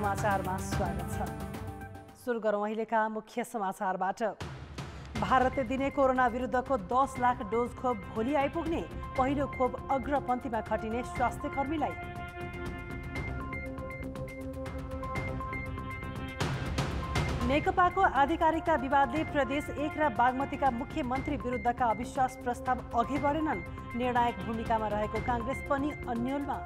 समाचारमा स्वागत छ। सुरु गरौँ अहिलेका मुख्य समाचारबाट। भारतले दिने कोरोना विरुद्धको 10 लाख डोज खोप भोलि आइपुग्ने, पहिलो खोप अग्रपन्थीमा खटिने स्वास्थ्य कर्मीलाई। नेकपाको आधिकारिकता विवादले प्रदेश 1 र बागमतीका मुख्यमन्त्री विरुद्धका अविश्वास प्रस्ताव अघि बढेनन्। निर्णायक भूमिकामा रहेको कांग्रेस पनि अन्यलमा।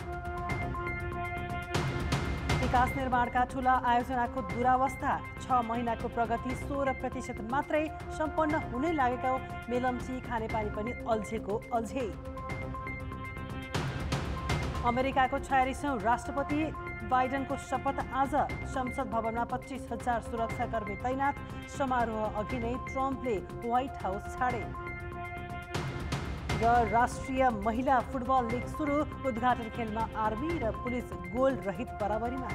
विकास निर्माणका ठूला आयोजनाको दुरावस्था, 6 महिनाको प्रगति 16% मात्रै सम्पन्न हुनै लागेको मेलम्ची खानेपानी पनि अल्झेको अल्झै। अमेरिकाको 46औं राष्ट्रपति बाइडेनको शपथ आज। संसद भवनमा 25,000 सुरक्षाकर्मी तैनात। समारोह अघि नै ट्रम्पले व्हाइट हाउस छाडे। र राष्ट्रिय महिला फुटबल लिग सुरु, उद्घाटन खेलमा आर्मी र पुलिस गोल रहित बराबरीमा।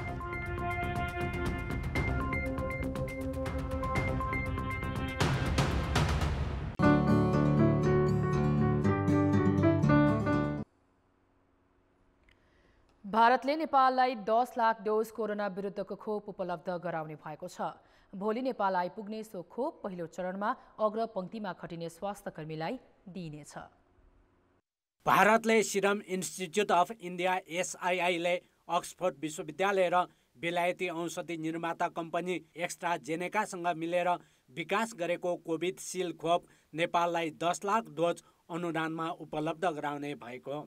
भारतले नेपाललाई 10 लाख डोज कोरोना विरुद्धको खोप उपलब्ध गराउने भएको छ। भोलि नेपाल आइपुग्ने सो खोप पहिलो चरणमा अग्रपंक्तिमा खटिने स्वास्थ्यकर्मीलाई दिइनेछ। भारतले सिरम इन्स्टिच्युट अफ इन्डिया एसआइआईले अक्सफोर्ड विश्वविद्यालय र बेलायती औषधि निर्माता कम्पनी एक्स्ट्राजेनेकासँग मिलेर विकास गरेको कोभिडसिल्ड खोप नेपाललाई 10 लाख डोज अनुदानमा उपलब्ध गराउने भएको।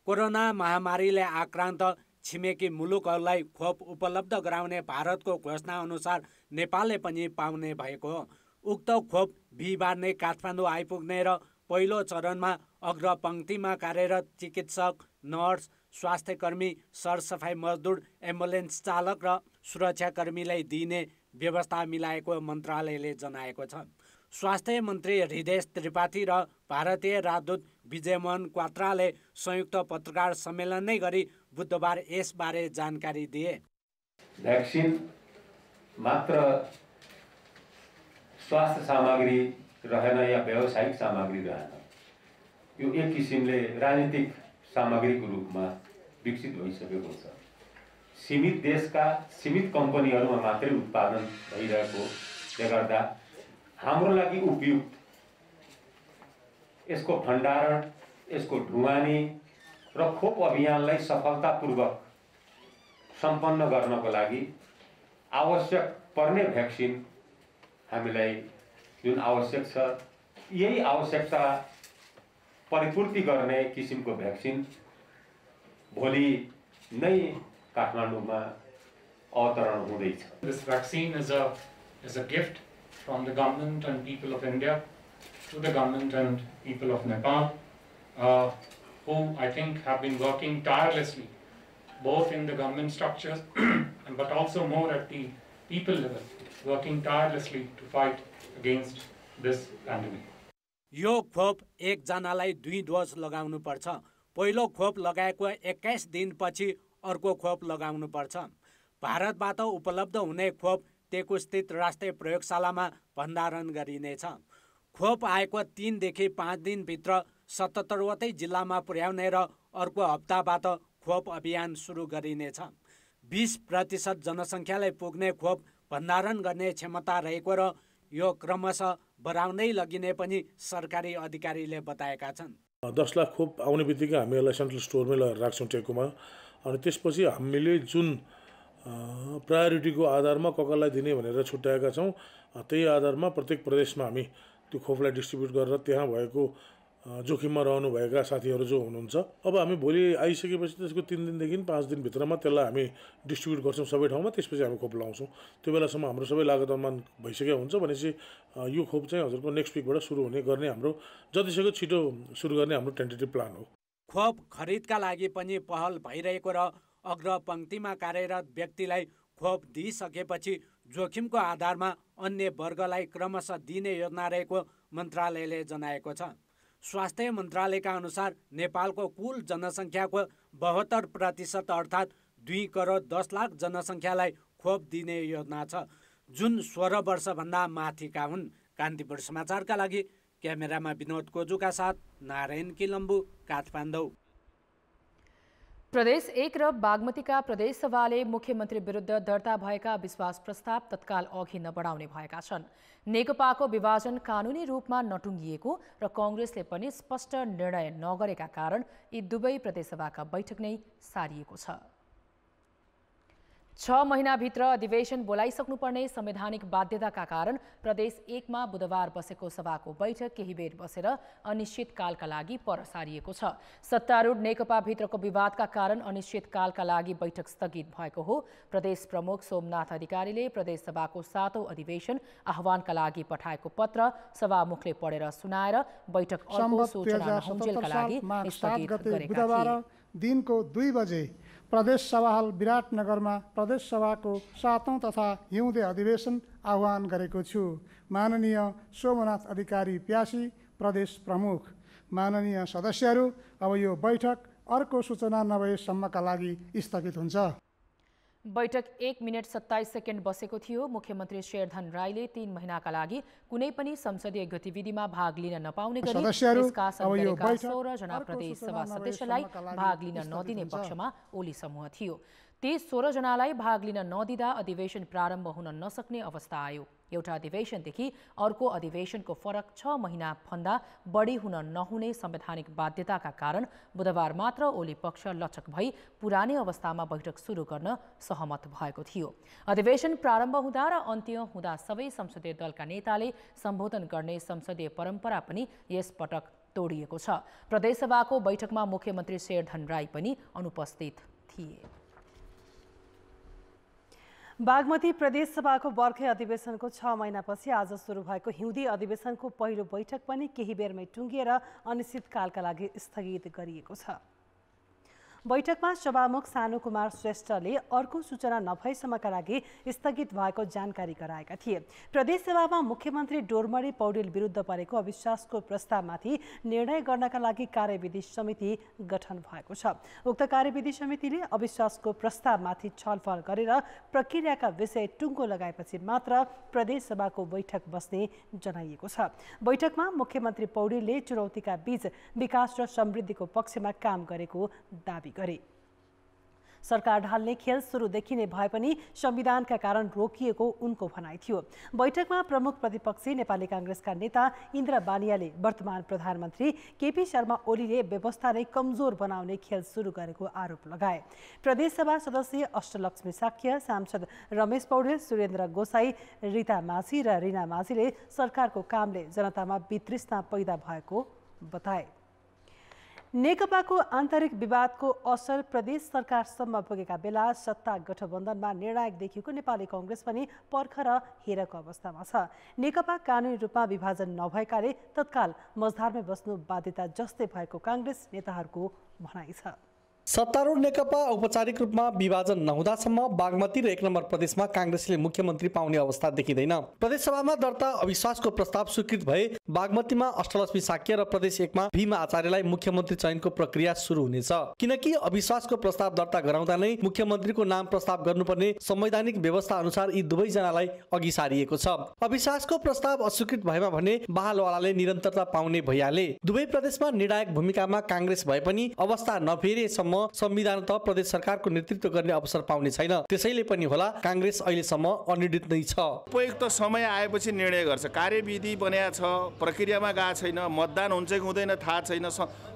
कोरोना महामारीले आक्रान्त छिमेकी मुलुकहरूलाई खोप उपलब्ध गराउने भारतको घोषणा अनुसार नेपालले पनि पाउने भएको। उक्त खोप बिहिबार नै काठमाडौँ आइपुग्ने र पहिलो चरणमा अग्रपंक्तिमा कार्यरत चिकित्सक, नर्स, स्वास्थ्यकर्मी, सरसफाई मजदुर, एम्बुलेन्स चालक र सुरक्षाकर्मीलाई दिइने व्यवस्था मिलाएको मन्त्रालयले जनाएको छ। स्वास्थ्य मन्त्री हृदय त्रिपाठी र भारतीय राजदूत विजयमोहन क्वात्राले संयुक्त पत्रकार सम्मेलन नै गरी बुधबार यसबारे जानकारी दिए। भ्याक्सिन मात्र स्वास्थ्य सामग्री रहेन या व्यावसायिक सामग्री रहेन, यो एक किसिमले राजनीतिक सामग्रीको रूपमा विकसित भइसकेको छ। सीमित देशका सीमित कम्पनीहरूमा मात्रै उत्पादन भइरहेकोले गर्दा हाम्रो लागि उपयुक्त यसको भण्डारण, यसको ढुवानी र खोप अभियानलाई सफलतापूर्वक सम्पन्न गर्नको लागि आवश्यक पर्ने भ्याक्सिन हामीलाई जुन आवश्यक छ, यही आवश्यकता परिपूर्ति गर्ने किसिमको भ्याक्सिन भोलि नै काठमाडौँमा अवतरण हुँदैछ। This vaccine is a gift from the government and people of India to the government and people of Nepal, who I think have been working tirelessly, both in the government structures but also more at the people level, working tirelessly to fight against this pandemic. यो खोप एकजनालाई 2 dose लगाउनु पर्छ। पहिलो खोप लगाएको 21 दिनपछि अर्को खोप लगाउनु पर्छ। भारतबाट उपलब्ध हुने खोप टेकुस्थित राष्ट्रिय प्रयोगशालामा भण्डारण गरिनेछ। खोप आएको 3 देखि 5 दिनभित्र 77वटै जिल्लामा पुर्याउने र अर्को हप्ताबाट खोप अभियान सुरु गरिनेछ। 20% जनसङ्ख्यालाई पुग्ने खोप भण्डारण गर्ने क्षमता रहेको र यो क्रमशः बढाउँदै लगिने पनि सरकारी अधिकारीले बताएका छन्। 10 लाख खोप आउने बित्तिकै हामी यसलाई सेन्ट्रल स्टोरमै लगेर राख्छौँ टेकुमा, अनि त्यसपछि हामीले जुन प्रायोरिटीको आधारमा कसलाई दिने भनेर छुट्याएका छौँ, त्यही आधारमा प्रत्येक प्रदेशमा हामी त्यो खोपलाई डिस्ट्रिब्युट गरेर त्यहाँ भएको जोखिममा रहनुभएका साथीहरू जो हुनुहुन्छ, अब हामी भोलि आइसकेपछि त्यसको 3 दिनदेखि 5 दिनभित्रमा त्यसलाई हामी डिस्ट्रिब्युट गर्छौँ सबै ठाउँमा। त्यसपछि हामी खोप लगाउँछौँ। त्यो बेलासम्म हाम्रो सबै लागत अनुमान भइसकेको हुन्छ भनेपछि यो खोप चाहिँ हजुरको नेक्स्ट विकबाट सुरु हुने गर्ने हाम्रो जतिसक्दो छिटो सुरु गर्ने हाम्रो टेन्टेटिभ प्लान हो। खोप खरिदका लागि पनि पहल भइरहेको र अग्रपंक्तिमा कार्यरत व्यक्तिलाई खोप दिइसकेपछि जोखिमको आधारमा अन्य वर्गलाई क्रमशः दिने योजना रहेको मन्त्रालयले जनाएको छ। स्वास्थ्य मन्त्रालयका अनुसार नेपालको कुल जनसङ्ख्याको 72% अर्थात् 2 करोड 10 लाख जनसङ्ख्यालाई खोप दिने योजना छ, जुन 16 वर्षभन्दा माथिका हुन्। कान्तिपुर समाचारका लागि क्यामेरामा विनोद कोजुका साथ नारायण किलम्बु, काठमाडौँ। प्रदेश 1 र बागमतीका प्रदेशसभाले मुख्यमन्त्री विरुद्ध दर्ता भएका विश्वास प्रस्ताव तत्काल अघि नबढाउने भएका छन्। नेकपाको विभाजन कानुनी रूपमा नटुङ्गिएको र कांग्रेसले पनि स्पष्ट निर्णय नगरेका कारण यी दुवै प्रदेशसभाका बैठक नै सारिएको छ। 6 महिनाभित्र अधिवेशन बोलाइसक्नुपर्ने संवैधानिक बाध्यताका कारण प्रदेश 1 मा बुधबार बसेको सभाको बैठक केही बेर बसेर अनिश्चितकालका लागि पर सारिएको छ। सत्तारूढ नेकपाभित्रको विवादका कारण अनिश्चितकालका लागि बैठक स्थगित भएको हो। प्रदेश प्रमुख सोमनाथ अधिकारीले प्रदेशसभाको 7औं अधिवेशन आह्वानका लागि पठाएको पत्र सभामुखले पढेर सुनाएर बैठक अर्को सूचना नहुन्जेलका लागि स्थगित गरेका थिए। दिनको 2 बजे प्रदेश सभा हल विराटनगरमा प्रदेश सभाको 7औं तथा हिउँदे अधिवेशन आह्वान गरेको छु। माननीय सोमनाथ अधिकारी प्यासी प्रदेश प्रमुख, माननीय सदस्यहरू, अब यो बैठक अर्को सूचना नभएसम्मका लागि स्थगित हुन्छ। बैठक 1 मिनेट 27 सेकेन्ड बसेको थियो। मुख्यमन्त्री शेरधन राईले 3 महिनाका लागि कुनै पनि संसदीय गतिविधिमा भाग लिन नपाउने गरी निष्कासन गरेका 16 जना प्रदेश सभा सदस्यलाई भाग लिन नदिने पक्षमा ओली समूह थियो। ती 16 जनालाई भाग लिन नदिँदा अधिवेशन प्रारम्भ हुन नसक्ने अवस्था आयो। एउटा अधिवेशनदेखि अर्को अधिवेशनको फरक 6 महिनाभन्दा बढी हुन नहुने संवैधानिक बाध्यताका कारण बुधबार मात्र ओली पक्ष लचक भई पुरानै अवस्थामा बैठक सुरु गर्न सहमत भएको थियो। अधिवेशन प्रारम्भ हुँदा र अन्त्य हुँदा सबै संसदीय दलका नेताले सम्बोधन गर्ने संसदीय परम्परा पनि यस पटक तोडिएको छ। प्रदेशसभाको बैठकमा मुख्यमन्त्री शेरधन राई पनि अनुपस्थित थिए। बागमती प्रदेशसभाको बर्खे अधिवेशनको 6 महिनापछि आज सुरु भएको हिउँदी अधिवेशनको पहिलो बैठक पनि केही बेरमै टुङ्गिएर अनिश्चितकालका लागि स्थगित गरिएको छ। बैठकमा सभामुख सानु कुमार श्रेष्ठले अर्को सूचना नभएसम्मका लागि स्थगित भएको जानकारी गराएका थिए। प्रदेशसभामा मुख्यमन्त्री डोरमणी पौडेल विरुद्ध परेको अविश्वासको प्रस्तावमाथि निर्णय गर्नका लागि कार्यविधि समिति गठन भएको छ। उक्त कार्यविधि समितिले अविश्वासको प्रस्तावमाथि छलफल गरेर प्रक्रियाका विषय टुङ्गो लगाएपछि मात्र प्रदेशसभाको बैठक बस्ने जनाइएको छ। बैठकमा मुख्यमन्त्री पौडेलले चुनौतीका बीच विकास र समृद्धिको पक्षमा काम गरेको दावी गरे। सरकार ढाल्ने खेल सुरुदेखि नै भए पनि संविधानका कारण रोकिएको उनको भनाइ थियो। बैठकमा प्रमुख प्रतिपक्षी नेपाली कांग्रेसका नेता इन्द्र बानियाले वर्तमान प्रधानमन्त्री केपी शर्मा ओलीले व्यवस्था नै कमजोर बनाउने खेल सुरु गरेको आरोप लगाए। प्रदेशसभा सदस्य अष्टलक्ष्मी साक्य, सांसद रमेश पौडेल, सुरेन्द्र गोसाई, रीता माझी र रीना माझीले सरकारको कामले जनतामा वितृष्णा पैदा भएको बताए। नेकपाको आन्तरिक विवादको असर प्रदेश सरकारसम्म पुगेका बेला सत्ता गठबन्धनमा निर्णायक देखिएको नेपाली कांग्रेस पनि पर्ख र हेरको अवस्थामा छ। नेकपा कानुनी रूपमा विभाजन नभएकाले तत्काल मझधारमै बस्नु बाध्यता जस्तै भएको कांग्रेस नेताहरूको भनाइ छ। सत्तारूढ नेकपा औपचारिक रूपमा विभाजन नहुँदासम्म बागमती र 1 नम्बर प्रदेशमा कांग्रेसले मुख्यमन्त्री पाउने अवस्था देखिँदैन। प्रदेशसभामा दर्ता अविश्वासको प्रस्ताव स्वीकृत भए बागमतीमा अष्टलक्ष्मी साक्य र प्रदेश 1 मा भीमा आचार्यलाई मुख्यमन्त्री चयनको प्रक्रिया सुरु हुनेछ। किनकि अविश्वासको प्रस्ताव दर्ता गराउँदा नै मुख्यमन्त्रीको नाम प्रस्ताव गर्नुपर्ने संवैधानिक व्यवस्था अनुसार यी दुवै जनालाई अघि सारिएको छ। अविश्वासको प्रस्ताव अस्वीकृत भएमा भने बहालवालाले निरन्तरता पाउने भइहाले। दुवै प्रदेशमा निर्णायक भूमिकामा कांग्रेस भए पनि अवस्था नफेरेसम्म संविधान त प्रदेश सरकारको नेतृत्व गर्ने अवसर पाउने छैन। त्यसैले पनि होला कांग्रेस अहिलेसम्म अनिर्णित नै छ। उपयुक्त समय आएपछि निर्णय गर्छ। कार्यविधि बन्या छ, प्रक्रियामा गएको छैन, मतदान हुन्छ कि हुँदैन थाहा छैन।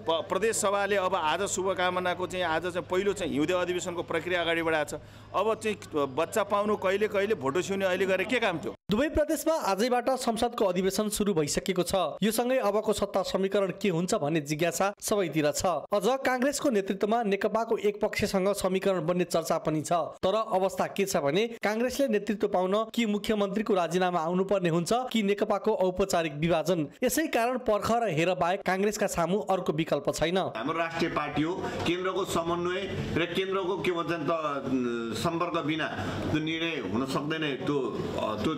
प्रदेश सभाले अब आज शुभकामनाको चाहिँ आज चाहिँ पहिलो चाहिँ हिउँदे अधिवेशनको प्रक्रिया अगाडि बढाएको छ। अब चाहिँ बच्चा पाउनु कहिले कहिले भोटो सिउने अहिले गरे के काम थियो। दुवै प्रदेशमा आजैबाट संसदको अधिवेशन सुरु भइसकेको छ। यो सँगै अबको सत्ता समीकरण के हुन्छ भन्ने जिज्ञासा सबैतिर छ। अझ कांग्रेसको नेतृत्वमा नेकपाको एक पक्षसँग समीकरण बन्ने चर्चा पनि छ। तर अवस्था के छ भने कांग्रेसले नेतृत्व पाउन कि मुख्यमन्त्रीको राजीनामा आउनुपर्ने हुन्छ कि नेकपाको औपचारिक विभाजन। यसै कारण पर्ख र हेर बाहेक कांग्रेसका सामु अर्को विकल्प छैन। हाम्रो राष्ट्रिय पार्टी हो, केन्द्रको समन्वय र केन्द्रको के भन्छ सम्पर्क बिना त्यो निर्णय हुन सक्दैन। त्यो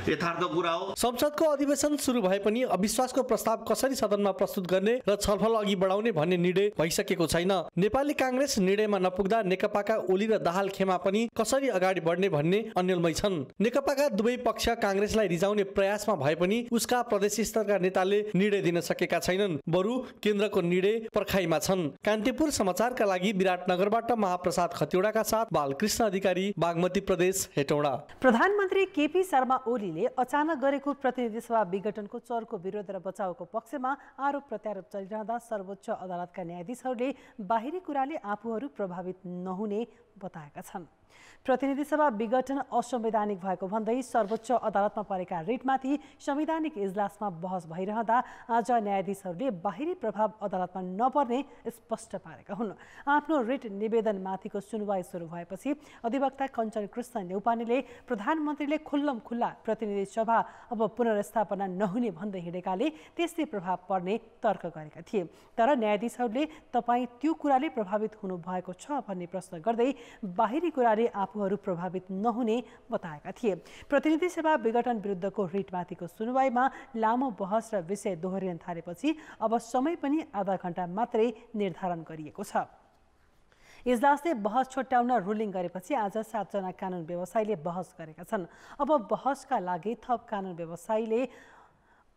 यथार्थ कुरा हो। संसदको अधिवेशन सुरु भए पनि अविश्वासको प्रस्ताव कसरी सदनमा प्रस्तुत गर्ने र छलफल अघि बढाउने भन्ने निर्णय भइसकेको छैन। नेपाली कांग्रेस निर्णयमा नपुग्दा नेकपाका ओली र दाहाल खेमा पनि कसरी अगाडि बढ्ने भन्ने अन्यलमै छन्। नेकपाका दुवै पक्ष कांग्रेसलाई रिजाउने प्रयासमा भए पनि उसका प्रदेश स्तरका नेताले निर्णय दिन सकेका छैनन्, बरु केन्द्रको निर्णय पर्खाइमा छन्। कान्तिपुर समाचारका लागि विराटनगरबाट महाप्रसाद खतिवडाका साथ बालकृष्ण अधिकारी, बागमती प्रदेश, हेटौडा। प्रधानमन्त्री केपी शर्मा ओलीले अचानक गरेको प्रतिनिधि सभा विघटनको चर्को विरोध र बचावको पक्षमा आरोप प्रत्यारोप चलिरहँदा सर्वोच्च अदालतका न्यायाधीशहरूले बाहिरी कुराले आफूहरू प्रभावित नहुने बताएका छन्। प्रतिनिधि सभा विघटन असंवैधानिक भएको भन्दै सर्वोच्च अदालतमा परेका रिटमाथि संवैधानिक इजलासमा बहस भइरहँदा आज न्यायाधीशहरूले बाहिरी प्रभाव अदालतमा नपर्ने स्पष्ट पारेका हुन्। आफ्नो रिट निवेदनमाथिको सुनवाई सुरु भएपछि अधिवक्ता कञ्चन कृष्ण न्यौपानेले प्रधानमन्त्रीले खुल्लमखुल्ला प्रतिनिधि सभा अब पुनर्स्थापना नहुने भन्दै हिँडेकाले त्यस्तै प्रभाव पर्ने तर्क गरेका थिए। तर न्यायाधीशहरूले तपाईँ त्यो कुराले प्रभावित हुनुभएको छ भन्ने प्रश्न गर्दै बाहिरी कुराले आफूहरू प्रभावित नहुने बताएका थिए। प्रतिनिधि सभा विघटन विरुद्धको रिटमाथिको सुनवाईमा लामो बहस र विषय दोहोरिन थालेपछि अब समय पनि आधा घण्टा मात्रै निर्धारण गरिएको छ। इजलासले बहस छुट्याउन रुलिङ गरेपछि आज 7 जना कानुन व्यवसायीले बहस गरेका छन्। अब बहसका लागि थप कानुन व्यवसायीले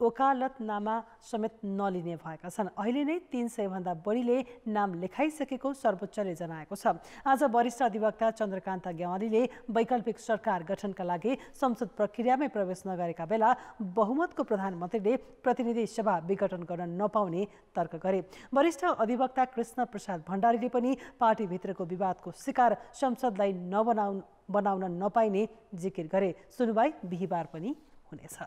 वकालतनामा समेत नलिने भएका छन्। अहिले नै 300 भन्दा बढीले नाम लेखाइसकेको सर्वोच्चले जनाएको छ। आज वरिष्ठ अधिवक्ता चन्द्रकान्त ग्यावालीले वैकल्पिक सरकार गठनका लागि संसद प्रक्रियामै प्रवेश नगरेका बेला बहुमतको प्रधानमन्त्रीले प्रतिनिधि सभा विघटन गर्न नपाउने तर्क गरे। वरिष्ठ अधिवक्ता कृष्ण प्रसाद भण्डारीले पनि पार्टीभित्रको विवादको शिकार संसदलाई बनाउन नपाइने जिकिर गरे। सुनवाई बिहिबार पनि हुनेछ।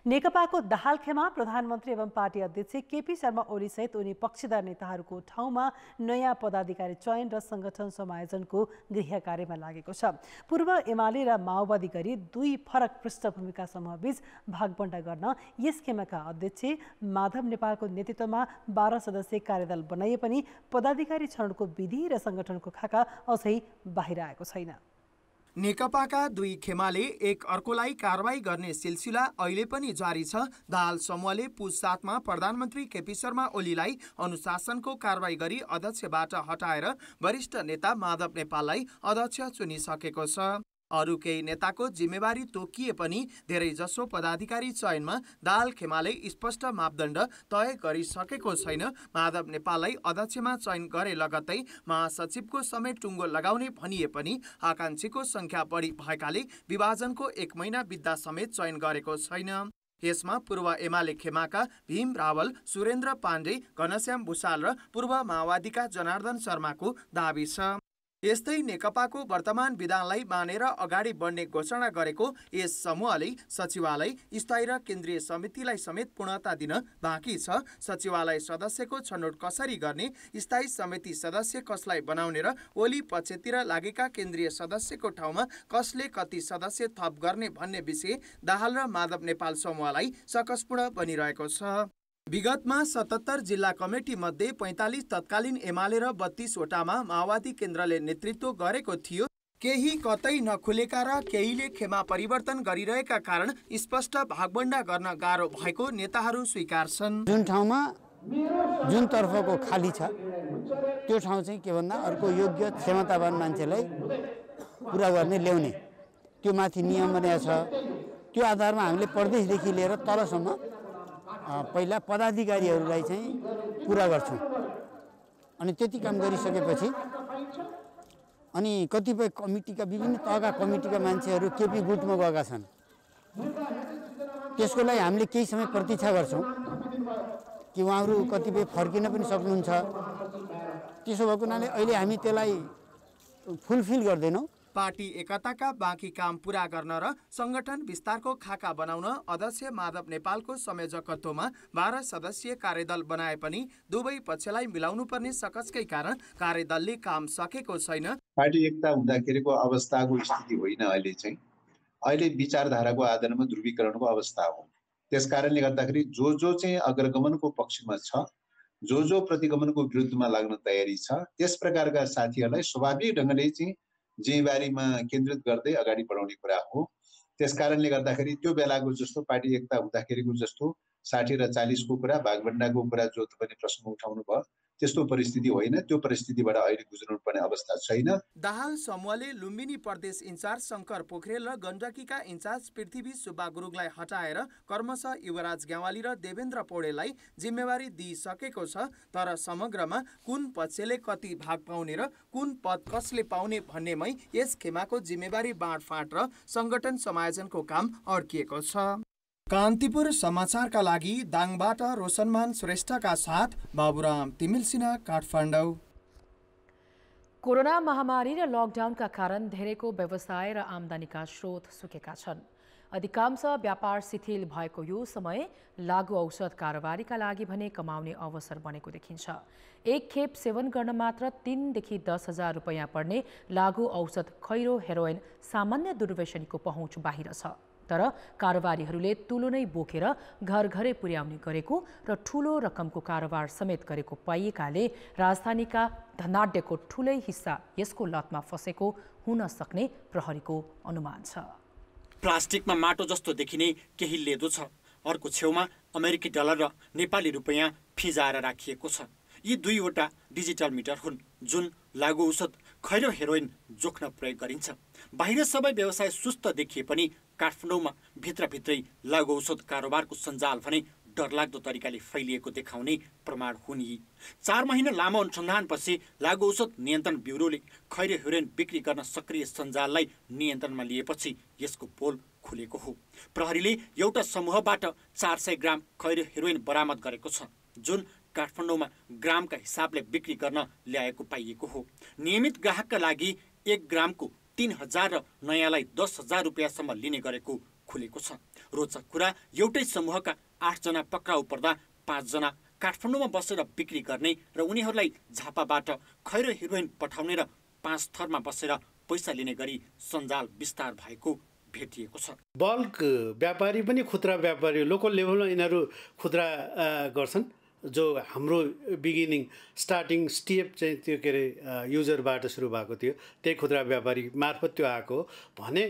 नेकपाको दाहाल खेमा प्रधानमन्त्री एवं पार्टी अध्यक्ष केपी शर्मा ओली सहित उनी पक्षधर नेताहरूको ठाउँमा नयाँ पदाधिकारी चयन र संगठन समायोजनको गृह कार्यमा लागेको छ। पूर्व एमाले र माओवादी गरी दुई फरक पृष्ठभूमिका समूहबीच भागबण्डा गर्न यस खेमाका अध्यक्ष माधव नेपालको नेतृत्वमा 12 सदस्यीय कार्यदल बनाइए पनि पदाधिकारी छनौटको विधि र संगठनको खाका अझै बाहिर आएको छैन। नेकपाका दुई खेमाले एक अर्कोलाई कारबाही गर्ने सिलसिला अहिले पनि जारी छ। दाहाल समूहले पुस 7 मा प्रधानमन्त्री केपी शर्मा ओलीलाई अनुशासनको कारबाही गरी अध्यक्षबाट हटाएर वरिष्ठ नेता माधव नेपाललाई अध्यक्ष चुनिसकेको छ। अरू केही नेताको जिम्मेवारी तोकिए पनि धेरै जसो पदाधिकारी चयनमा दाहाल खेमाले स्पष्ट मापदण्ड तय गरिसकेको छैन। माधव नेपाललाई अध्यक्षमा चयन गरे लगत्तै महासचिवको समेत टुङ्गो लगाउने भनिए पनि आकांक्षीको संख्या बढी भएकाले विभाजनको 1 महिना बित्दा समेत चयन गरेको छैन। यसमा पूर्व एमाले खेमाका भीम रावल, सुरेन्द्र पाण्डे, घनश्याम भुषाल र पूर्व माओवादीका जनार्दन शर्माको दाबी छ। यस्तै नेकपाको वर्तमान विधानलाई मानेर अगाडि बढ्ने घोषणा गरेको यस समूहले सचिवालय, स्थायी र केन्द्रीय समितिलाई समेत पूर्णता दिन बाँकी छ। सचिवालय सदस्यको छनौट कसरी गर्ने, स्थायी समिति सदस्य कसलाई बनाउने र ओली पक्षतिर लागेका केन्द्रीय सदस्यको ठाउँमा कसले कति सदस्य थप गर्ने भन्ने विषय दाहाल र माधव नेपाल समूहलाई सकसपूर्ण बनिरहेको छ। विगतमा 77 जिल्ला कमिटी मध्ये 45 तत्कालीन एमाले र 32 वटामा माओवादी केन्द्रले नेतृत्व गरेको थियो। केही कतै नखुलेका र केहीले खेमा परिवर्तन गरिरहेका कारण स्पष्ट भागबण्डा गर्न गाह्रो भएको नेताहरू स्वीकार्छन्। जुन ठाउँमा जुन तर्फको खाली छ त्यो ठाउँ चाहिँ के भन्दा अर्को योग्य क्षमतावान मान्छेलाई पुरा गर्ने ल्याउने त्यो माथि नियम बनाएको छ। त्यो आधारमा हामीले प्रदेशदेखि लिएर तलसम्म पहिला पदाधिकारीहरूलाई चाहिँ पुरा गर्छौँ अनि त्यति काम गरिसकेपछि अनि कतिपय कमिटीका विभिन्न तहका कमिटीका मान्छेहरू केपी गुटमा गएका छन्। त्यसको लागि हामीले केही समय प्रतीक्षा गर्छौँ कि उहाँहरू कतिपय फर्किन पनि सक्नुहुन्छ। त्यसो भएको हुनाले अहिले हामी त्यसलाई फुलफिल गर्दैनौँ। पार्टी एकताका बाँकी काम पूरा गर्न र संगठन विस्तारको खाका बनाउन अध्यक्ष माधव नेपालको संयोजकत्वमा 12 सदस्यीय कार्यदल बनाए पनि दुवै पक्षलाई मिलाउनु पर्ने सकसकै कारण कार्यदलले काम सकेको छैन। पार्टी एकता हुँदाखेरिको अवस्थाको स्थिति होइन। अहिले विचारधाराको आधारमा ध्रुवीकरणको अवस्था हो। त्यसकारणले गर्दाखेरि जो चाहिँ अग्रगमनको पक्षमा छ, जो प्रतिगमनको विरुद्धमा लाग्न तयारी छ, त्यस प्रकारका साथीहरूलाई स्वाभाविक ढङ्गले चाहिँ जिम्मेवारीमा केन्द्रित गर्दै अगाडि बढाउने कुरा हो। त्यसकारणले गर्दाखेरि त्यो बेलाको जस्तो पार्टी एकता हुँदाखेरिको जस्तो 60 र 40 को कुरा भागभण्डाको कुरा जो तपाईले प्रश्न उठाउनु भयो त्यस्तो परिस्थिति होइन। त्यो परिस्थितिबाट अहिले गुज्रनुपर्ने अवस्था छैन। दाहाल समूहले लुम्बिनी प्रदेश इन्चार्ज शङ्कर पोखरेल र गण्डकीका इन्चार्ज पृथ्वी सुब्बा गुरुङलाई हटाएर क्रमशः युवराज ग्यावाली र देवेन्द्र पौडेललाई जिम्मेवारी दिइसकेको छ। तर समग्रमा कुन पक्षले कति भाग पाउने र कुन पद कसले पाउने भन्नेमै यस खेमाको जिम्मेवारी बाँडफाँड र संगठन समायोजनको काम अड्किएको छ। कान्तिपुर समाचारका लागि दाङबाट रोशनमान श्रेष्ठका साथ बाबुराम तिमिल सिन्हा, काठमाडौँ। कोरोना महामारी र लकडाउनका कारण धेरैको व्यवसाय र आम्दानीका स्रोत सुकेका छन्। अधिकांश व्यापार शिथिल भएको यो समय लागु औषध कारोबारीका लागि भने कमाउने अवसर बनेको देखिन्छ। एक खेप सेवन गर्न मात्र 3 देखि 10 हजार रुपैयाँ पर्ने लागु औषध खैरो हेरोइन सामान्य दुर्व्यसनीको पहुँच बाहिर छ। तर कारोबारीहरूले तुलो नै बोकेर घर घरै पुर्याउने गरेको र ठूलो रकमको कारोबार समेत गरेको पाइएकाले राजधानीका धनाढ्यको ठूलै हिस्सा यसको लतमा फसेको हुन सक्ने प्रहरीको अनुमान छ। प्लास्टिकमा माटो जस्तो देखिने केही लेदो छ, अर्को छेउमा अमेरिकी डलर र नेपाली रुपैयाँ फिजाएर राखिएको छ। यी दुईवटा डिजिटल मिटर हुन् जुन लागु औषध खैरो हेरोइन जोख्न प्रयोग गरिन्छ। बाहिर सबै व्यवसाय सुस्त देखिए पनि काठमाडौँमा भित्रभित्रै लागु औषध कारोबारको सञ्जाल भने डरलाग्दो तरिकाले फैलिएको देखाउने प्रमाण हुन्। 4 महिना लामो अनुसन्धानपछि लागु औषध नियन्त्रण ब्युरोले खैरो हेरोइन बिक्री गर्न सक्रिय सञ्जाललाई नियन्त्रणमा लिएपछि यसको पोल खुलेको हो। प्रहरीले एउटा समूहबाट 400 ग्राम खैरो हेरोइन बरामद गरेको छ जुन काठमाडौँमा ग्रामका हिसाबले बिक्री गर्न ल्याएको पाइएको हो। नियमित ग्राहकका लागि 1 ग्रामको 3000 र नयाँलाई 10,000 रुपैयाँसम्म लिने गरेको खुलेको छ। रोचक कुरा, एउटै समूहका 8 जना पक्राउ पर्दा 5 जना काठमाडौँमा बसेर बिक्री गर्ने र उनीहरूलाई झापाबाट खैरो हेरोइन पठाउने र 5 थरमा बसेर पैसा लिने गरी सञ्जाल विस्तार भएको भेटिएको छ। बल्क व्यापारी पनि खुद्रा व्यापारी लोकल लेभलमा यिनीहरू खुद्रा गर्छन्। जो हाम्रो बिगिनिङ स्टार्टिङ स्टेप चाहिँ त्यो के अरे युजरबाट सुरु भएको थियो, त्यही खुद्रा व्यापारी मार्फत त्यो आएको भने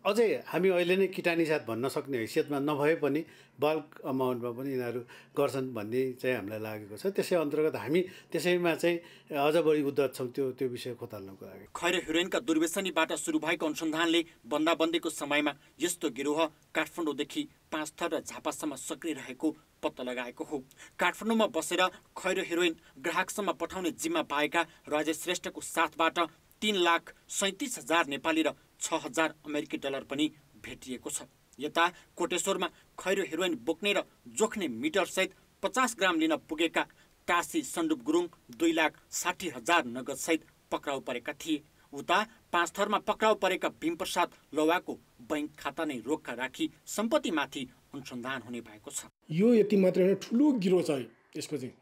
अझै हामी अहिले नै किटानीसाथ भन्न सक्ने हैसियतमा नभए पनि बल्क अमाउन्टमा पनि यिनीहरू गर्छन् भन्ने चाहिँ हामीलाई लागेको छ। त्यसै अन्तर्गत हामी त्यसैमा चाहिँ अझ बढी उद्धत छौँ त्यो विषय खोताल्नको लागि। खैरो हेरोइनका दुर्व्यसनीबाट सुरु भएको अनुसन्धानले बन्दाबन्दीको समयमा यस्तो गिरोह काठमाडौँदेखि 5 थर र झापासम्म सक्रिय रहेको पत्ता लगाएको हो। काठमाडौँमा बसेर खैरो हेरोइन ग्राहकसम्म पठाउने जिम्मा पाएका राजेश श्रेष्ठको साथबाट 3,37,000 नेपाली र 6,000 अमेरिकी डलर पनि भेटिएको छ। यता कोटेश्वरमा खैरो हेरोइन बोक्ने र जोख्ने मिटर सहित 50 ग्राम लिन पुगेका टासी सन्दुप गुरुङ 2,60,000 नगद सहित पक्राउ परेका थिए। उता 5 थरमा पक्राउ परेका भीमप्रसाद लौवाको बैंक खाता नै रोक्का राखी सम्पत्तिमाथि अनुसन्धान हुने भएको छ। यो यति मात्र होइन, ठुलो गिरो छ यसको चाहिँ,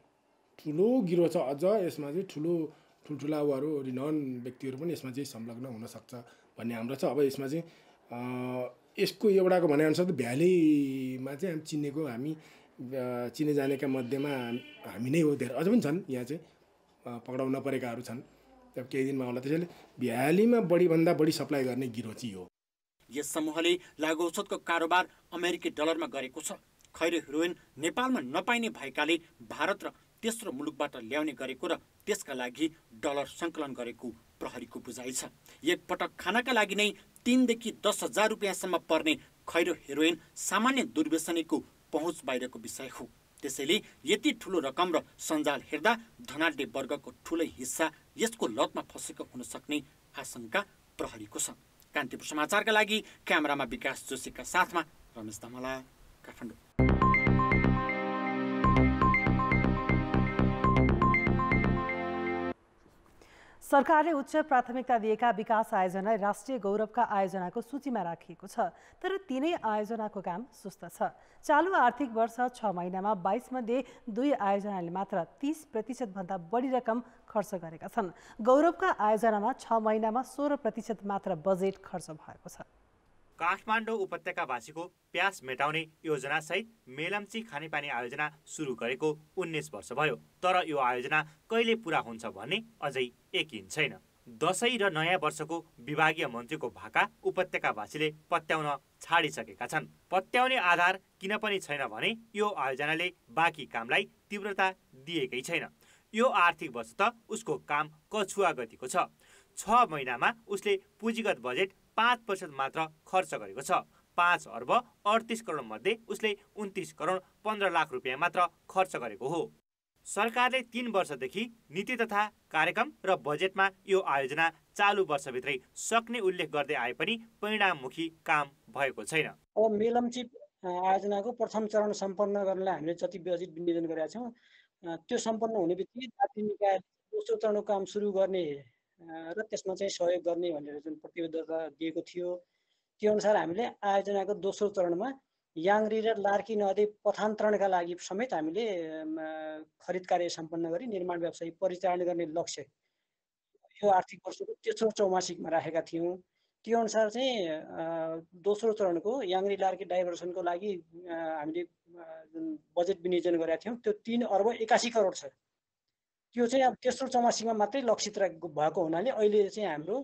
ठुलो गिरो छ। अझ यसमा चाहिँ ठुल्ठुला उहाँहरू नन व्यक्तिहरू पनि यसमा चाहिँ संलग्न हुनसक्छ भन्ने हाम्रो छ। अब यसमा चाहिँ यसको एउटाको भनेअनुसार त भ्यालीमा चाहिँ हामी चिनेको, हामी चिने जानेका मध्येमा हामी नै हो। धेरै अझ पनि छन् यहाँ चाहिँ पक्राउ नपरेकाहरू छन्, अब केही दिनमा होला। त्यसैले भ्यालीमा बढीभन्दा बढी सप्लाई गर्ने गिरो चाहिँ हो। यस समूहले लागु औषधको कारोबार अमेरिकी डलरमा गरेको छ। खैरो हेरोइन नेपालमा नपाइने भएकाले भारत र तेस्रो मुलुकबाट ल्याउने गरेको र त्यसका लागि डलर सङ्कलन गरेको प्रहरीको बुझाइ छ। एक पटक खानाका लागि नै 3 देखि 10,000 रुपैयाँसम्म पर्ने खैरो हेरोइन सामान्य दुर्व्यसनीको पहुँच बाहिरको विषय हो। त्यसैले यति ठुलो रकम र सञ्जाल हेर्दा धनाढ्य वर्गको ठुलै हिस्सा यसको लतमा फसेको हुन सक्ने आशंका प्रहरीको छ। कान्तिपुर समाचारका लागि क्यामेरामा विकास जोशीका साथमा रमेश धमला, काठमाडौँ। सरकारले उच्च प्राथमिकता दिएका विकास आयोजना राष्ट्रिय गौरवका आयोजनाको सूचीमा राखिएको छ। तर तीनै आयोजनाको काम सुस्त छ। चालु आर्थिक वर्ष 6 महिनामा 22 मध्ये 2 आयोजनाले मात्र 30% भन्दा बढी रकम खर्च गरेका छन्। गौरवका आयोजनामा 6 महिनामा 16% मात्र बजेट खर्च भएको छ। काठमाडौँ उपत्यकावासीको प्यास मेटाउने योजनासहित मेलम्ची खानेपानी आयोजना सुरु गरेको 19 वर्ष भयो। तर यो आयोजना कहिले पुरा हुन्छ भन्ने अझै यकिन छैन। दशैं र नयाँ वर्षको विभागीय मन्त्रीको भाका उपत्यकावासीले पत्याउन छाडिसकेका छन्। पत्याउने आधार किन पनि छैन भने यो आयोजनाले बाँकी कामलाई तीव्रता दिएकै छैन। यो आर्थिक वर्ष त उसको काम कछुवा गतिको छ। 6 महिनामा उसले पुँजीगत बजेट 5% मात्र खर्च गरेको छ। 5 अर्ब 38 करोड मध्ये उसले 29 करोड 15 लाख रुपियाँ मात्र खर्च गरेको हो। सरकारले 3 वर्षदेखि नीति तथा कार्यक्रम र बजेटमा यो आयोजना चालु वर्षभित्रै सक्ने उल्लेख गर्दै आए पनि परिणाममुखी काम भएको छैन। अब मेलम्ची आयोजनाको प्रथम चरण सम्पन्न गर्नलाई हामीले जति बजेट विनियोजन गरेका छौँ त्यो सम्पन्न हुने बित्तिकै जाति निकायले दोस्रो चरणको काम सुरु गर्ने र त्यसमा चाहिँ सहयोग गर्ने भनेर जुन प्रतिबद्धता दिएको थियो त्यो अनुसार हामीले आयोजनाको दोस्रो चरणमा याङ्री र लार्की नदी पथान्तरणका लागि समेत हामीले खरिद कार्य सम्पन्न गरी निर्माण व्यवसाय परिचालन गर्ने लक्ष्य यो आर्थिक वर्षको तेस्रो चौमासिकमा राखेका थियौँ। त्यो अनुसार चाहिँ दोस्रो चरणको याङ्री लार्की डाइभर्सनको लागि हामीले जुन बजेट विनियोजन गरेका थियौँ त्यो 3 अर्ब 81 करोड छ। त्यो चाहिँ अब तेस्रो चौमासिकमा मात्रै लक्षित भएको हुनाले अहिले चाहिँ हाम्रो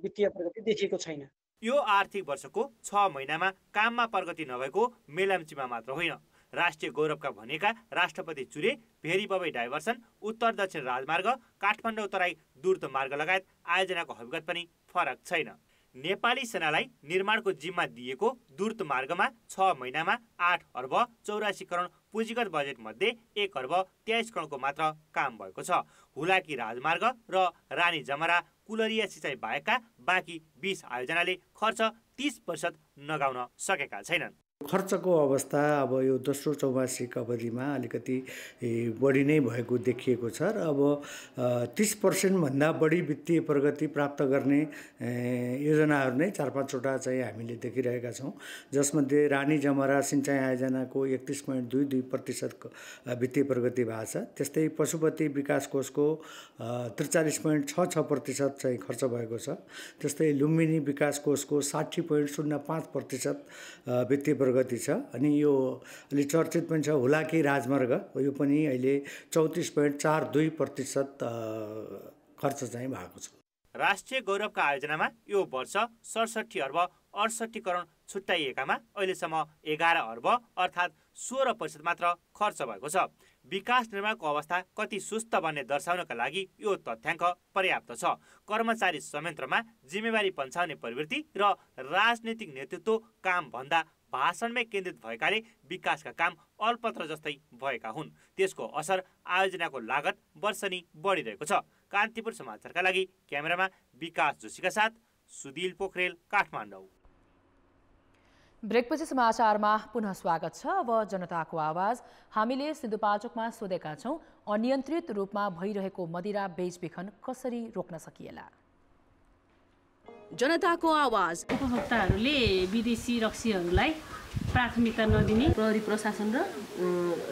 वित्तीय प्रगति देखिएको छैन। यो आर्थिक वर्षको 6 महिनामा काममा प्रगति नभएको मेलम्चीमा मात्र होइन। राष्ट्रिय गौरवका भनेका राष्ट्रपति चुरे, भेरी बबई डाइभर्सन, उत्तर दक्षिण राजमार्ग, काठमाडौँ तराई द्रुत मार्ग लगायत आयोजनाको हकीकत पनि फरक छैन। नेपाली सेनालाई निर्माणको जिम्मा दिएको द्रुत मार्गमा 6 महिनामा 8 अर्ब 84 करोड पुँजीगत बजेट मध्ये 1 अर्ब 23 करोडको मात्र काम भएको छ। हुलाकी राजमार्ग र रानी जमरा कुलरिया सिँचाइ बाहेकका बाँकी 20 आयोजनाले खर्च 30% नगाउन सकेका छैनन्। खर्चको अवस्था अब यो दोस्रो चौमासिक अवधिमा अलिकति बढी नै भएको देखिएको छ र अब 30% भन्दा बढी वित्तीय प्रगति प्राप्त गर्ने योजनाहरू नै 4-5 चाहिँ हामीले देखिरहेका छौँ, जसमध्ये रानी जमरा सिँचाइ आयोजनाको 31.22% वित्तीय प्रगति भएको छ। त्यस्तै पशुपति विकास कोषको 43.66% चाहिँ खर्च भएको छ। त्यस्तै लुम्बिनी विकास कोषको 60.05% वित्तीय प्रगति छ। अनि यो अलि चर्चित पनि छ हुलाकी राजमार्ग, यो पनि अहिले 34.42% खर्च चाहिँ भएको छ। राष्ट्रिय गौरवका आयोजनामा यो वर्ष 67 अर्ब 68 करोड छुट्याइएकामा अहिलेसम्म 11 अर्ब अर्थात् 16% मात्र खर्च भएको छ। विकास निर्माणको अवस्था कति सुस्त भन्ने दर्शाउनका लागि यो तथ्याङ्क पर्याप्त छ। कर्मचारी संयन्त्रमा जिम्मेवारी पन्छाउने प्रवृत्ति र राजनीतिक नेतृत्व काम भन्दा भाषणमै केन्द्रित भएकाले विकासका काम अल्पत्र जस्तै भएका हुन्। त्यसको असर आयोजनाको लागत वर्षनी बढिरहेको छ। कान्तिपुर समाचारका लागि क्यामेरामा विकास जोशीका साथ सुदिल पोखरेल, काठमाडौँ। ब्रेकपछि समाचारमा पुनः स्वागत छ। अब जनताको आवाज। हामीले सिन्धुपाल्चोकमा सोधेका छौँ, अनियन्त्रित रूपमा भइरहेको मदिरा बेचबिखन कसरी रोक्न सकिएला? जनताको आवाज। उपभोक्ताहरूले विदेशी रक्सीहरूलाई प्राथमिकता नदिने, प्रहरी प्रशासन र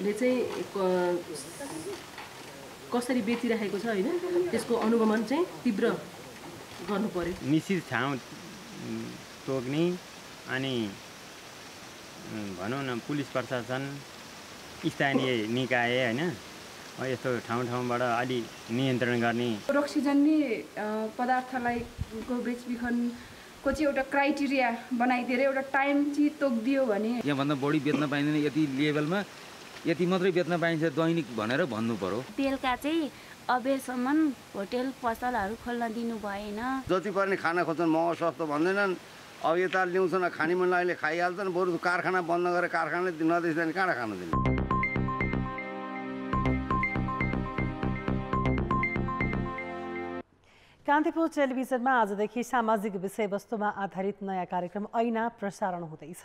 ले चाहिँ कसरी बेचिरहेको छ होइन, त्यसको अनुगमन चाहिँ तीव्र गर्नु पर्यो। निश्चित ठाउँ तोक्ने अनि भनौँ न पुलिस प्रशासन, स्थानीय निकाय होइन यस्तो ठाउँबाट अलि नियन्त्रण गर्ने। रक्सीजन्य पदार्थलाई को बेचबिखनको चाहिँ एउटा क्राइटेरिया बनाइदिएर एउटा टाइम चाहिँ तोकिदियो भने यहाँभन्दा बढी बेच्न पाइँदैन, यति लेभलमा यति मात्रै बेच्न पाइन्छ दैनिक भनेर भन्नु पर्यो। बेलुका चाहिँ अबेरसम्म होटेल पसलहरू खोल्न दिनु भएन। जति पर्ने खाना खोज्छन्, महँगो सस्तो भन्दैनन्। अब यता ल्याउँछन्, खाने मन लागेले खाइहाल्छन्। बरु कारखाना बन्द गरेर कारखानाले नदिँदैन, कहाँ खानु दिने? कान्तिपुर टेलिभिजनमा आजदेखि सामाजिक विषयवस्तुमा आधारित नयाँ कार्यक्रम ऐना प्रसारण हुँदैछ।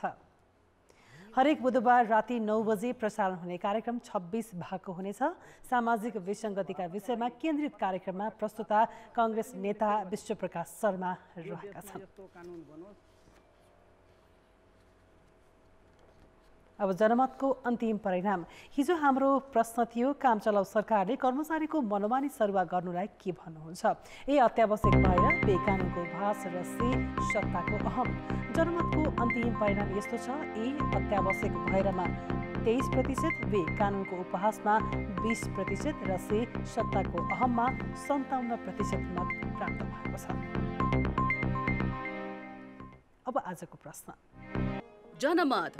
हरेक बुधबार राति 9 बजे प्रसारण हुने कार्यक्रम 26 भागको हुनेछ। सामाजिक विसङ्गतिका विषयमा केन्द्रित कार्यक्रममा प्रस्तुता काङ्ग्रेस नेता विश्वप्रकाश शर्मा रहेका छन्। अब जनमतको अन्तिम परिणाम। हिजो हाम्रो प्रश्न थियो, काम चलाउ सरकारले कर्मचारीको मनोमानी सरुवा गर्नुलाई के भन्नुहुन्छ? ए अत्यावश्यक भएर, बे कानुनको भाष र सी सत्ताको अहम। जनमतको अन्तिम परिणाम यस्तो छ, ए अत्यावश्यक भएरमा 23%, बी कानुनको उपहासमा 20% र सी सत्ताको अहममा 57% मत प्राप्त भएको छ। अब आजको प्रश्न। जनमत।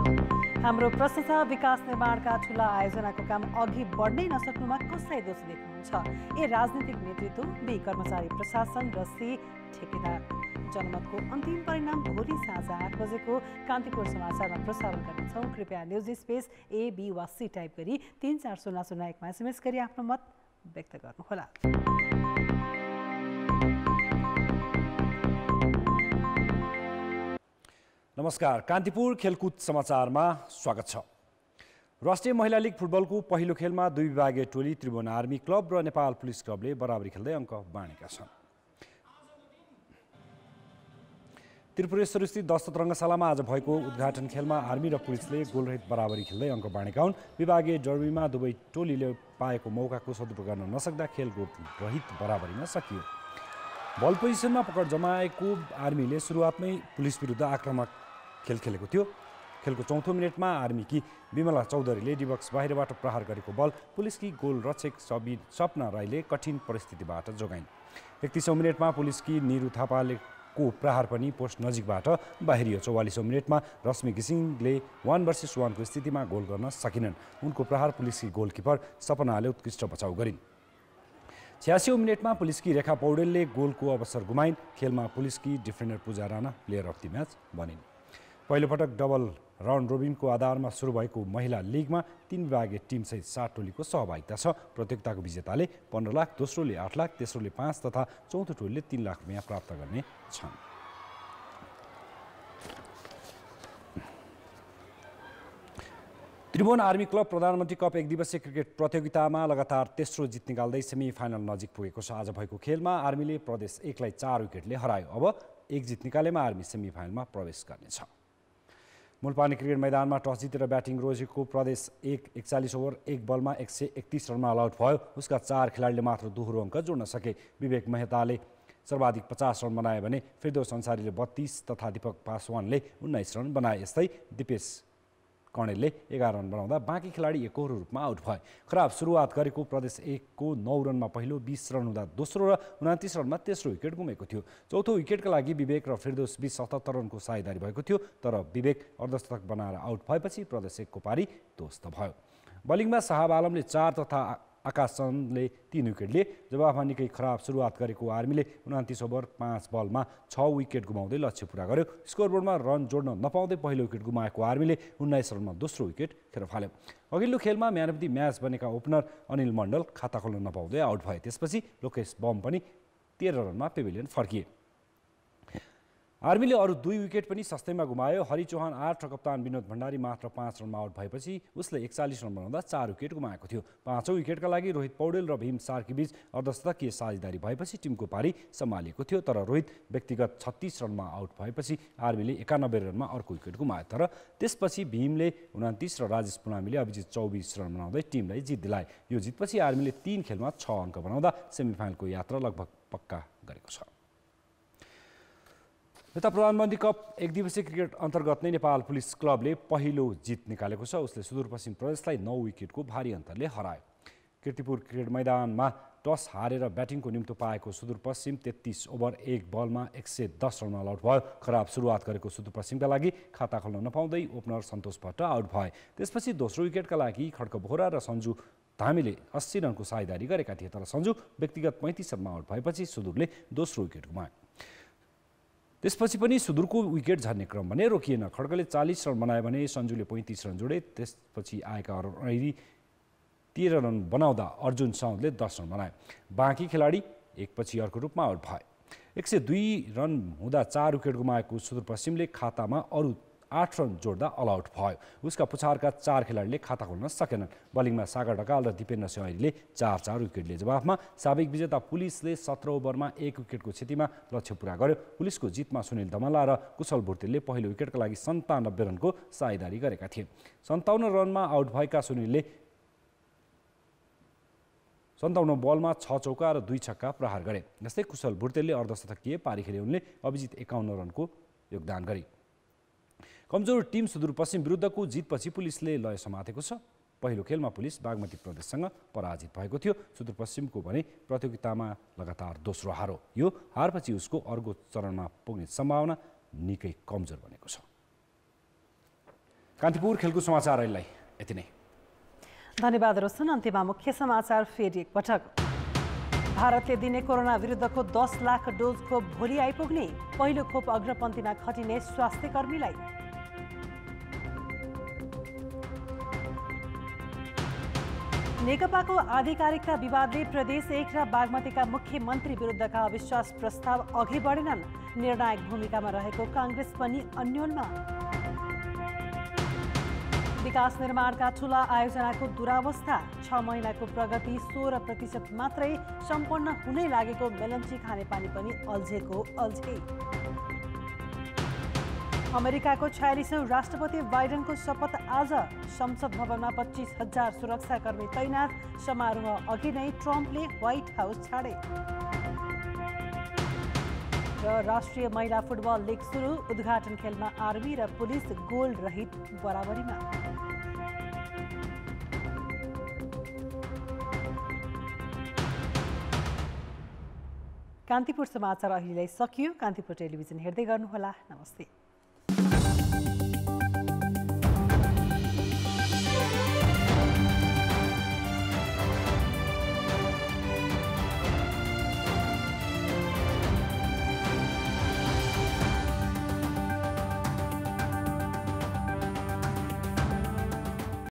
हाम्रो प्रश्न छ, विकास निर्माणका ठुला आयोजनाको काम अघि बढ्नै नसक्नुमा कसलाई दोष देख्नुहुन्छ? ए राजनीतिक नेतृत्व, बी कर्मचारी प्रशासन र सी ठेकेदार। जनमतको अन्तिम परिणाम भोलि साँझ 8 बजेको कान्तिपुर समाचारमा प्रसारण गर्नेछौँ। कृपया न्युज स्पेस ए, बी वा सी टाइप गरी 34001 मा एसएमएस गरी आफ्नो मत व्यक्त गर्नुहोला। नमस्कार, कान्तिपुर खेलकुद समाचारमा स्वागत छ। राष्ट्रिय महिला लीग फुटबलको पहिलो खेलमा 2 विभागीय टोली त्रिभुवन आर्मी क्लब र नेपाल पुलिस क्लबले बराबरी खेल्दै अङ्क बाँडेका छन्। त्रिपुरेश्वर स्थित दशरथ रङ्गशालामा आज भएको उद्घाटन खेलमा आर्मी र पुलिसले गोलरहित बराबरी खेल्दै अङ्क बाँडेका हुन्। विभागीय डर्बीमा दुवै टोलीले पाएको मौकाको सदुपयोग गर्न नसक्दा खेल गोलरहित बराबरीमा सकियो। बल पोजिसनमा पकड जमाएको आर्मीले सुरुवातमै पुलिस विरुद्ध आक्रामक खेल खेलेको थियो। खेलको 4औं मिनेटमा आर्मीकी विमला चौधरीले डिबक्स बाहिरबाट प्रहार गरेको बल पुलिसकी गोल रक्षक सपना राईले कठिन परिस्थितिबाट जोगाइन्। 31औं मिनेटमा पुलिसकी निरु थापाको प्रहार पनि पोस्ट नजिकबाट बाहिरियो। 44औं मिनेटमा रश्मि घिसिङले 1 वर्सेस 1 को स्थितिमा गोल गर्न सकिनन्। उनको प्रहार पुलिसकी गोलकिपर सपनाले उत्कृष्ट बचाउ गरिन्। 86औं मिनेटमा पुलिसकी रेखा पौडेलले गोलको अवसर गुमाइन्। खेलमा पुलिसकी defender Puja Rana player of the match बनिन्। पहिलोपटक डबल राउन्ड रोबिनको आधारमा सुरु भएको महिला लिगमा 3 विभागीय टिमसहित 7 टोलीको सहभागिता छ। प्रतियोगिताको विजेताले 15 लाख, दोस्रोले 8 लाख, तेस्रोले 5 तथा चौथो टोलीले 3 लाख रुपियाँ प्राप्त गर्ने छन्। त्रिभुवन आर्मी क्लब प्रधानमन्त्री कप 1 दिवसीय क्रिकेट प्रतियोगितामा लगातार तेस्रो जित निकाल्दै सेमी फाइनल नजिक पुगेको छ। आज भएको खेलमा आर्मीले प्रदेश 1 लाई 4 विकेटले हरायो। अब 1 जित निकालेमा आर्मी सेमी फाइनलमा प्रवेश गर्नेछ। मुलपानी क्रिकेट मैदानमा टस जितेर ब्याटिङ रोजेको प्रदेश 1 41 ओभर 1 बलमा 131 रनमा अल आउट भयो। उसका 4 खेलाडीले मात्र दोहोरो अङ्क जोड्न सके। विवेक मेहताले सर्वाधिक 50 रन बनाए भने फिरदौस अन्सारीले 32 तथा दीपक पासवानले 19 रन बनाए। यस्तै दिपेश कणेलले 11 रन बनाउँदा बाँकी खेलाडी एकहोरो रूपमा आउट भए। खराब सुरुवात गरेको प्रदेश 1 को 9 रनमा पहिलो, 20 रन हुँदा दोस्रो र 29 रनमा तेस्रो विकेट गुमेको थियो। चौथो विकेटका लागि विवेक र फिरदौस बीच 77 रनको साझेदारी भएको थियो, तर विवेक अर्धशतक बनाएर आउट भएपछि प्रदेश 1 को पारी ध्वस्त भयो। बलिङमा साहब आलमले 4 तथा आकाश चन्दले 3 विकेट लिए। जवाफमा निकै खराब सुरुवात गरेको आर्मीले 29 ओभर 5 बलमा 6 विकेट गुमाउँदै लक्ष्य पुरा गर्यो। स्कोरबोर्डमा रन जोड्न नपाउँदै पहिलो विकेट गुमाएको आर्मीले 19 रनमा दोस्रो विकेट खेर फाल्यो। अघिल्लो खेलमा म्यान अफ द म्याच बनेका ओपनर अनिल मण्डल खाता खोल्न नपाउँदै आउट भए। त्यसपछि लोकेश बम पनि 13 रनमा पेभिलियन फर्किए। आर्मीले अरू 2 विकेट पनि सस्तैमा गुमायो। हरि चौहान 8 र कप्तान विनोद भण्डारी मात्र 5 रनमा आउट भएपछि उसले 41 रन बनाउँदा 4 विकेट गुमाएको थियो। 5औं विकेटका लागि रोहित पौडेल र भीम सार्की बीच अर्धशतकीय साझेदारी भएपछि टिमको पारी सम्हालिएको थियो, तर रोहित व्यक्तिगत 36 रनमा आउट भएपछि आर्मीले 91 रनमा अर्को विकेट गुमायो। तर त्यसपछि भीमले 29 र राजेश पुनामीले अभिजित 24 रन बनाउँदै टिमलाई जित दिलाए। यो जितपछि आर्मीले 3 खेलमा 6 अङ्क बनाउँदा सेमिफाइनलको यात्रा लगभग पक्का गरेको छ। यता प्रधानमन्त्री कप 1 दिवसीय क्रिकेट अन्तर्गत नै नेपाल पुलिस क्लबले पहिलो जित निकालेको छ। उसले सुदूरपश्चिम प्रदेशलाई 9 विकेटको भारी अन्तरले हरायो। कीर्तिपुर क्रिकेट मैदानमा टस हारेर ब्याटिङको निम्तो पाएको सुदूरपश्चिम 33 ओभर 1 बलमा 110 रनमा अल आउट भयो। खराब सुरुवात गरेको सुदूरपश्चिमका लागि खाता खोल्न नपाउँदै ओपनर सन्तोष भट्ट आउट भए। त्यसपछि दोस्रो विकेटका लागि खड्क बोहरा र सञ्जु धामीले 80 रनको साझेदारी गरेका थिए, तर सञ्जु व्यक्तिगत 35 रनमा आउट भएपछि सुदूरले दोस्रो विकेट गुमायो। त्यसपछि पनि सुदूरको विकेट झर्ने क्रम भने रोकिएन। खड्कले 40 रन बनाए भने सञ्जुले 35 रन जोडे। त्यसपछि आएका अहिरी 13 रन बनाउँदा अर्जुन साउदले 10 रन बनाए। बाँकी खेलाडी एकपछि अर्को रूपमा आउट भए। 102 रन हुँदा 4 विकेट गुमाएको सुदूरपश्चिमले खातामा अरू 8 रन जोड्दा अल आउट भयो। उसका पुछारका 4 खेलाडीले खाता खोल्न सकेनन्। बलिङमा सागर ढकाल र दिपेन्द्र सिंहले 4-4 विकेट लिए। जवाफमा साबिक विजेता पुलिसले 17 ओभरमा 1 विकेटको क्षतिमा लक्ष्य पुरा गर्यो। पुलिसको जितमा सुनिल दमला र कुशल भुर्तेलले पहिलो विकेटका लागि 97 रनको साझेदारी गरेका थिए। 57 रनमा आउट भएका सुनिलले 57 बलमा 6 चौका र 2 छक्का प्रहार गरे। जस्तै कुशल भुर्तेलले अर्धशतकीय पारी खेले। उनले अभिजित 51 रनको योगदान गरे। कमजोर टिम सुदूरपश्चिम विरुद्धको जितपछि पुलिसले लय समातेको छ। पहिलो खेलमा पुलिस बागमती प्रदेशसँग पराजित भएको थियो। सुदूरपश्चिमको भने प्रतियोगितामा लगातार दोस्रो हार हो। यो हारपछि उसको अर्को चरणमा पुग्ने सम्भावना निकै कमजोर बनेको छ। कान्तिपुर खेलकुद समाचार अहिलेलाई यति नै। धन्यवाद रोशन। अन्त्यमा मुख्य समाचार फेरि एकपटक। भारतले दिने कोरोना विरुद्धको 10 लाख डोज खोप भोलि आइपुग्ने, पहिलो खोप अग्रपन्थीमा खटिने स्वास्थ्य कर्मीलाई। नेकपाको आधिकारिकता विवादले प्रदेश 1 र बागमतीका मुख्यमन्त्री विरुद्धका अविश्वास प्रस्ताव अघि बढेनन्। निर्णायक भूमिकामा रहेको कांग्रेस पनि अन्योलमा। विकास निर्माणका ठूला आयोजनाको दुरावस्था, 6 महिनाको प्रगति 16% मात्रै सम्पन्न हुनै लागेको मेलम्ची खानेपानी पनि अल्झेको अल्झै। अमेरिकाको 46औं राष्ट्रपति बाइडेनको शपथ आज। संसद भवनमा 25,000 सुरक्षाकर्मी तैनात। समारोह अघि नै ट्रम्पले व्हाइट हाउस छाडे। र राष्ट्रिय महिला फुटबल लिग सुरु, उद्घाटन खेलमा आर्मी र पुलिस गोल रहित बराबरीमा। कान्तिपुर समाचार अहिले सकियो। कान्तिपुर टेलिभिजन हेर्दै गर्नुहोला। नमस्ते।